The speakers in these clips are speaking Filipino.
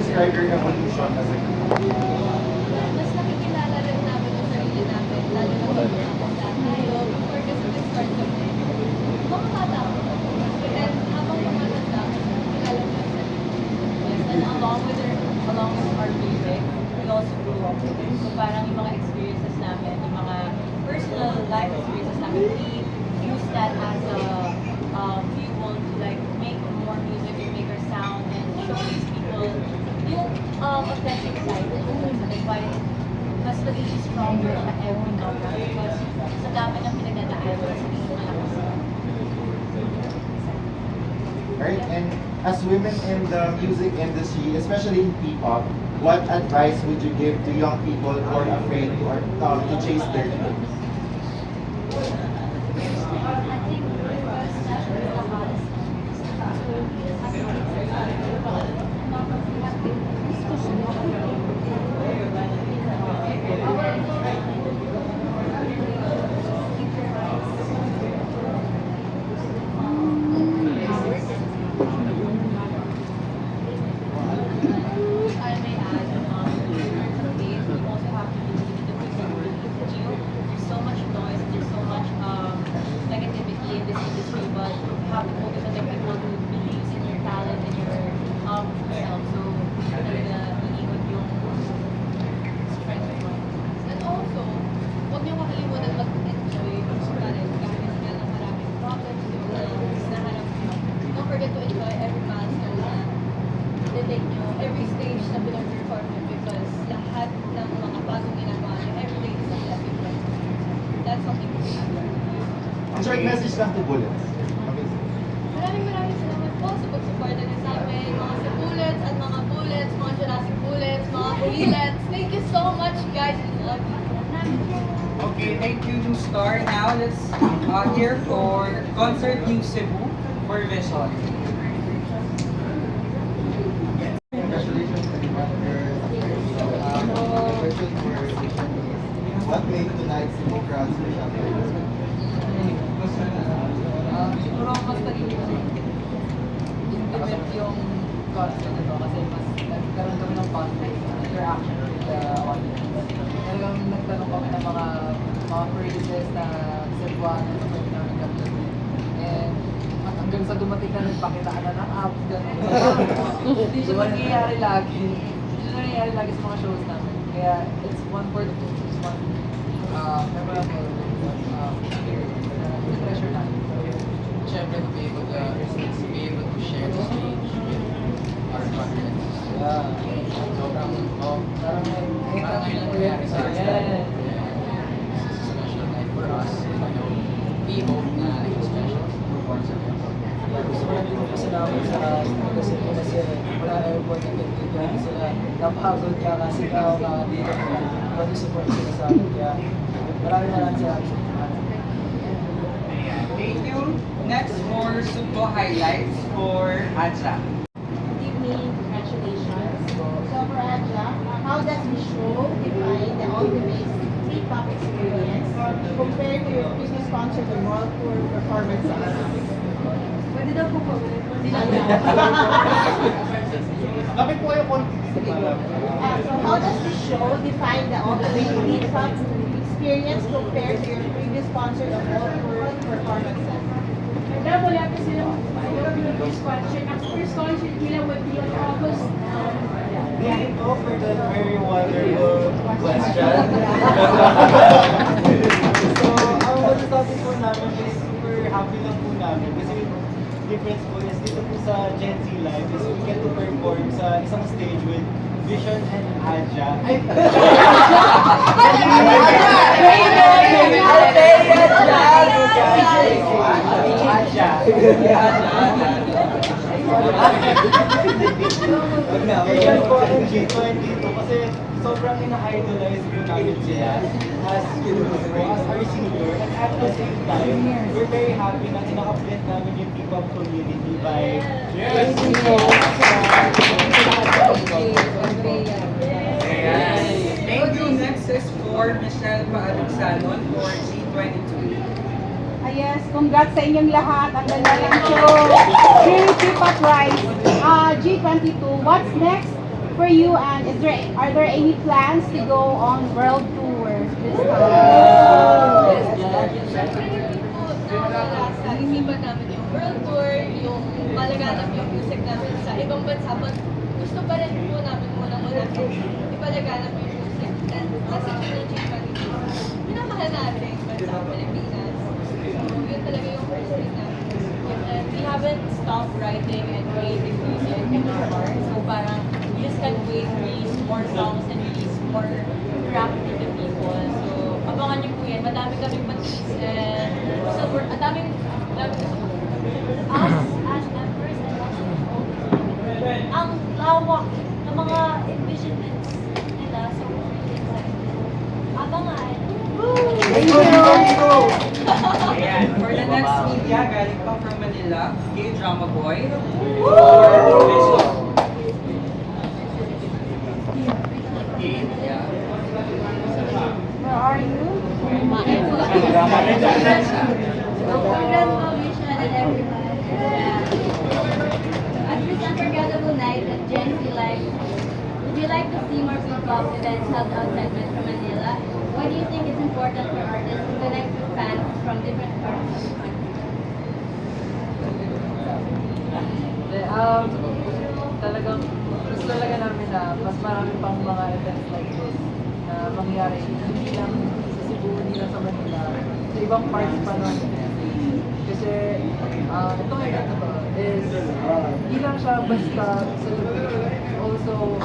describe your evolution as a group? Mas nakikilala rin namin ang sarili namin, lalo na pag nakakita tayo. Before kasi nag-start kami, mga bata ako. But then, habang tumatanda, kilala mo yung sarili. Yes, and along with our music, we also grew up with it. So parang yung mga experiences namin, yung mga personal life experiences namin, we use that as a fuel to like make more music and make our sound and show these people yung authentic side of us. So that's why mas nagiging stronger siya every number because sa dami ng pinagdadaanan sa hindi malakas. Right? And as women in the music industry, especially in P-pop, what advice would you give to young people who are afraid or to chase their dreams? I think the first step is the hardest I may add, you also have to do with the people who look at you. There's so much noise, there's so much negativity in this industry, but you have to focus on the people who believes in your talent and your self. So, talaga iikot yung strength mo. And also, huwag niyo makalimutan mag-enjoy parang kahit nga lang maraming problems yung naharap niyo. Don't forget to enjoy every milestone na na-take niyo, every stage na pinag-perform niyo because lahat ng mga bagong ginagawa niyo, every day is a blessing. That's something to be happy. Ang short message lang to Bullets. Okay. Maraming salamat po sa pag-suporta niyo sa amin, mga sa Bullets at mga Bullets, mga Jurassic Bullets, mga Bullets. Thank you so much, guys. We love you. Okay, thank you, New Star. Now let's hear for Concert New Cebu for Vision. Congratulations to your what made tonight's Cebu crowd special? Siguro mas naging intimate yung concert nito kasi mas nagkaroon kami ng contact, interaction with the audience. Talagang nagtanong kami ng mga phrases na Cebuano na pwede namin gamitin. And hanggang sa dumating na nagpakitaan na ng apps, gano'n. Hindi siya nangyayari lagi. Hindi siya nangyayari lagi sa mga shows namin. Kaya it's one for the books. It's one memorable experience na treasure namin. Siyempre, to be able to share the stage with our partners. Sobrang, parang ngayon lang nangyari sa atin. This is a special night for us. We hope na naging special for sa Gusto ko natin magpasalamat sa kasi wala na yung point ng ganito sila napagod ka kasi ikaw dito mag-support sila sa akin kaya maraming salamat sa Thank you. Next for Cebu highlights for Adja. Good evening, congratulations. So for Adja, how does the show define the ultimate P-pop experience compared to your previous concert or world tour performances? Pwede daw po po. Lapit po kayo konti. So how does the show define the ultimate P-pop experience compared to your previous concert or world tour performances? Wala pa sila yung first concert. Ang first concert nila would be on August. Thank you for that very wonderful question. So, ang masasabi po namin is super happy lang po namin kasi difference po is dito po sa Gen Z Live is we get to perform sa isang stage with Vision and Adja. Kaya po ang G22 kasi sobrang ina-idolize po namin sila as our senior and at the same time, we're very happy na ina-uplift namin yung P-pop community by Yes! Thank you. Next is for Michelle Paalugsanon for G22. Yes, congrats sa inyong lahat. Ang ganda ng show. Very P-pop Rise. G22. What's next? for you, and are there any plans to go on world tour this time? Siyempre, hindi po nawawala sa isipan namin yung world tour, yung malaganap yung music namin sa ibang bansa. But gusto pa rin po namin muna ipalaganap yung music. And kasi yung G22, minamahal natin yung bansa Pilipinas. So, yun talaga yung first thing namin. And we haven't stopped writing and creating music in our heart. So parang we just can't wait to release more songs and release more craft to the people. So abangan niyo po yan. Madami kaming patis and so ang daming us as members and also ang lawak ng mga envisionments nila. So really excited. Abangan! Thank you! Ayan, for the next media, galing pa from Manila, K-Drama Boy. Yeah. Where are you? Program po, Vision and everyone. At this unforgettable night at Gen Z Live, would you like to see more P-pop events held outside Metro Manila? Why do you think it's important for artists to connect with fans from different parts of the country? Talagang gusto talaga namin na mas marami pang mga events like this na mangyayari hindi lang sa Cebu, hindi lang sa Manila, sa ibang parts pa nun. Kasi itong event na to is hindi lang siya basta celebration, also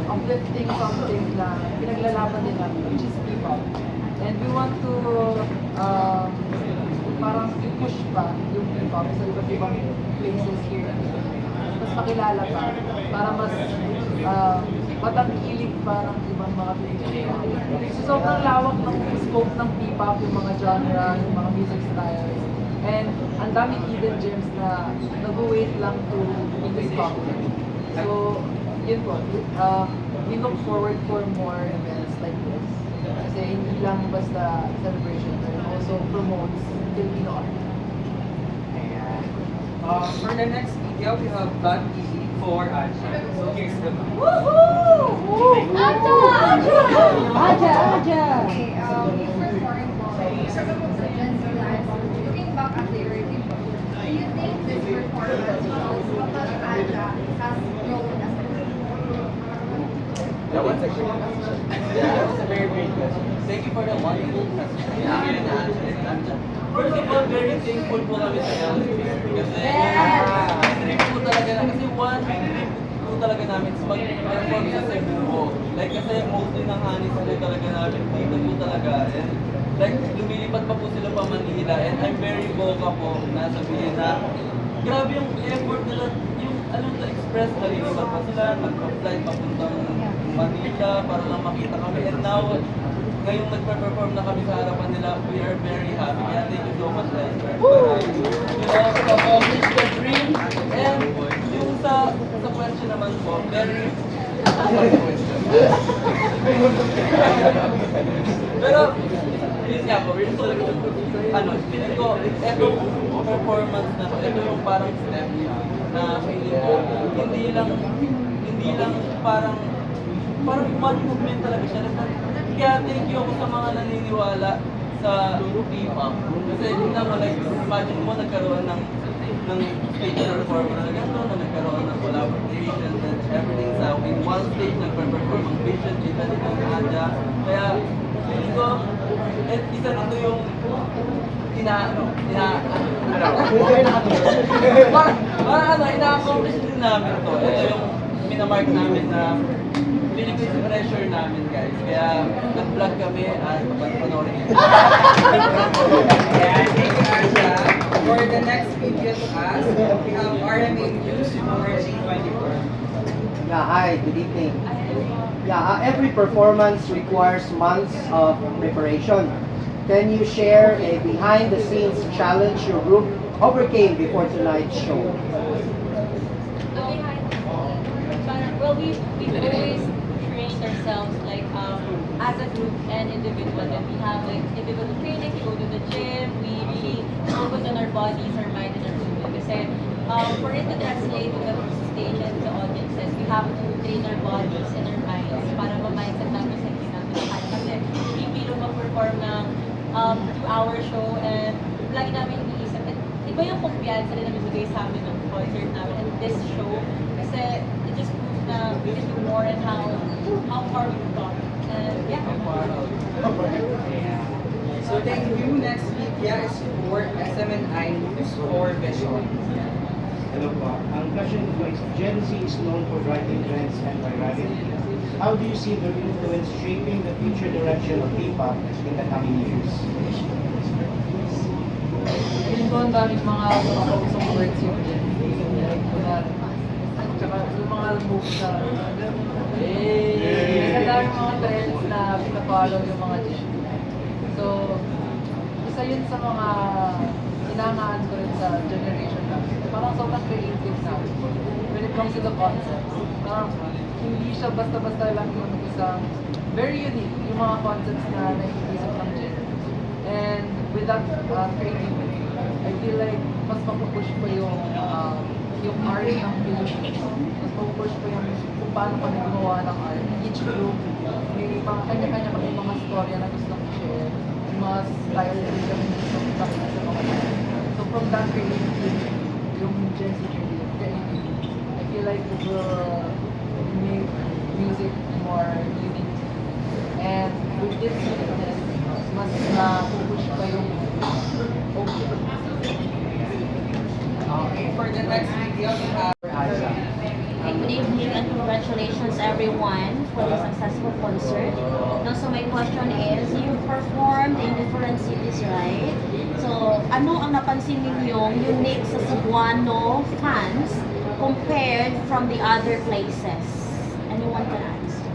uplifting something na pinaglalaban nila, which is P-pop. And we want to parang i-push pa yung P-pop sa iba't ibang places here. Mas makilala pa, para mas matangkilik pa ng ibang mga places. So sobrang lawak ng scope ng P-pop, yung mga genre, yung mga music styles. And ang daming hidden gems na nag-wait lang to be discovered. So, yun po. We look forward for more events like this. Kasi hindi lang basta celebration, but it also promotes Filipino art. For the next video, we have Blood TV for Aja. So here's the mic. Aja! Okay, you performed sa Gen Z Live. Looking back at the review, do you think this performance shows how much Aja has grown as a That was a very great question. Thank you for the wonderful question. First of all, very thankful po kami sa LSP. Kasi trip po talaga na, kasi one trip po talaga namin is mag-perform sa Cebu. Like kasi mostly ng honey sila talaga namin dito po talaga. And like lumilipat pa po sila pa Manila. And I'm very vocal po na sabihin na grabe yung effort nila, yung to express, nalilipat pa sila, nag-flight papuntang Manila para lang makita kami. And now, ngayong nagpe-perform na kami sa harapan nila, we are very happy. Kaya thank you so much, guys. To accomplish the dream. And yung sa question naman po, very... Pero, yun nga po, we're so, feeling ko, etong performance na to, ito yung parang step na feeling ko, hindi lang parang one movement talaga siya. Kaya thank you ako sa mga naniniwala sa P-pop. Kasi tingnan mo, like, imagine mo nagkaroon ng stage performer na gano'n, na nagkaroon ng collaboration and everything sa in one stage, nagpe-perform ang Vision, kita nito ng Aja. Kaya feeling ko, isa nito yung ina-accomplish din namin to. Ito yung minamark namin na feeling ko yung pressure namin, guys. Kaya nag-vlog kami at panoorin nyo. Yeah, thank you, Aja. For the next video to us, we have RMA News for G24. Yeah, hi, good evening. Yeah, every performance requires months of preparation. Can you share a behind-the-scenes challenge your group overcame before tonight's show? Well, we've always trained ourselves like as a group and individual. And we have like individual training, we go to the gym, we really focus on our bodies, our mind, and our soul. Kasi for it to translate to the stage and the audiences, we have to train our bodies and our minds para ma-mindset natin sa hindi natin kaya. Kasi bibiro mag-perform ng 2-hour show and lagi namin iniisip. At iba yung kumpiyansa na nabibigay sa amin ng concert namin and this show. Kasi it just proves na we can do more and how far we've gone. And yeah. So thank you. Next media is for SMNI News for Vision. Hello po. Ang question ko is, Gen Z is known for driving trends and virality. How do you see their influence shaping the future direction of P-pop in the coming years? Feeling ko ang daming mga pausong words yung Gen Z. Like, at saka yung mga moves na ang daming mga trends na pinafollow yung mga Gen Z. So, isa yun sa mga inangaan ko rin sa generation namin. Parang sobrang creative na when it comes to the concepts. Parang hindi siya basta-basta lang yung isang very unique yung mga concepts na naiisip ng Gen Z. And with that creativity, I feel like mas mapupush pa yung art ng Philippines. Mas mapupush pa yung kung paano kami gumawa ng art. Each group, may mga kanya-kanya kami mga storya na gustong i-share. Mga style na kami gustong ipakita sa mga art. So from that creativity, yung Gen Z creativity, I feel like it will make music more unique. And with this uniqueness, mas na-push pa yung Okay, for the next video we have Good evening and congratulations everyone for the successful concert. Now, so my question is, you performed in different cities, right? So, ano ang napansin ninyong unique sa Cebuano fans compared from the other places? Anyone can answer?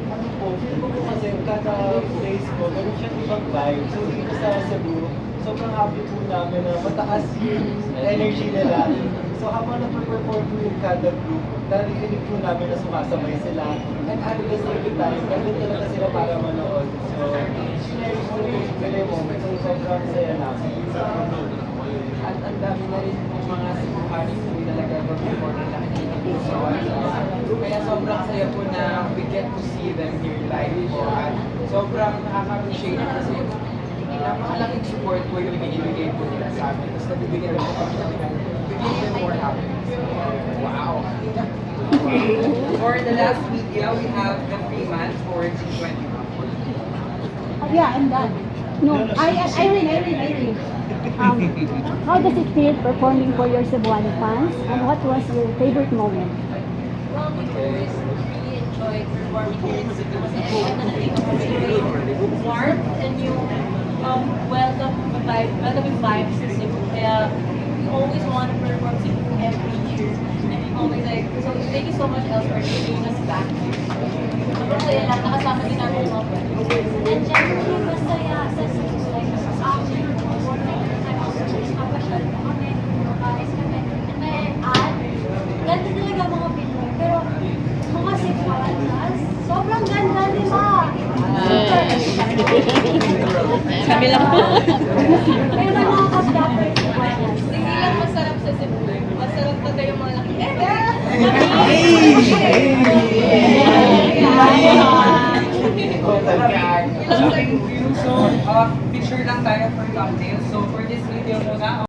Ano po, feel ko po kasi kada place ko, ganun siyang ibang vibe. So dito sa Cebu, sobrang happy po namin na mataas yung energy nila. So habang nag-perform po yung kada group, narinig po namin na sumasabay sila. And at the same time, nandun talaga sila para manood. So, sinare po nila yung moment. So sobrang saya namin. at ang dami na rin yung mga Cebuanos na talaga perform nila kanina po sa kaya sobrang saya po na we get to see them here live po at sobrang nakaka-appreciate kasi napakalaking support po yung binibigay po nila sa amin tapos nabibigyan rin po kami ng bigyan more happiness. Wow! For the last media, we have the Freeman for G20. Yeah, I'm done. No, Irene. How does it feel performing for your Cebuano fans? And what was your favorite moment? Well, because we really enjoyed performing here in Cebu kasi everyone warm and yung welcoming vibes sa Cebu. Kaya we always want to perform Cebu every year. And we always like, so thank you so much Elsewhere for bringing us back here. Sobrang saya lang, nakasama din namin yung mga friends. And generally, masaya sa Cebu. Like, after performing, nagpapasyal kami, guys kami. And may add, ganda talaga mga Pinoy. Pero, mga Cebuanas, sobrang ganda nila. Sabi lang po. Pero nakakapdaper Cebuanas. Hindi lang masarap sa Cebu. Masarap talaga yung mga laki. So, picture lang tayo for thumbnail. So, for this video muna,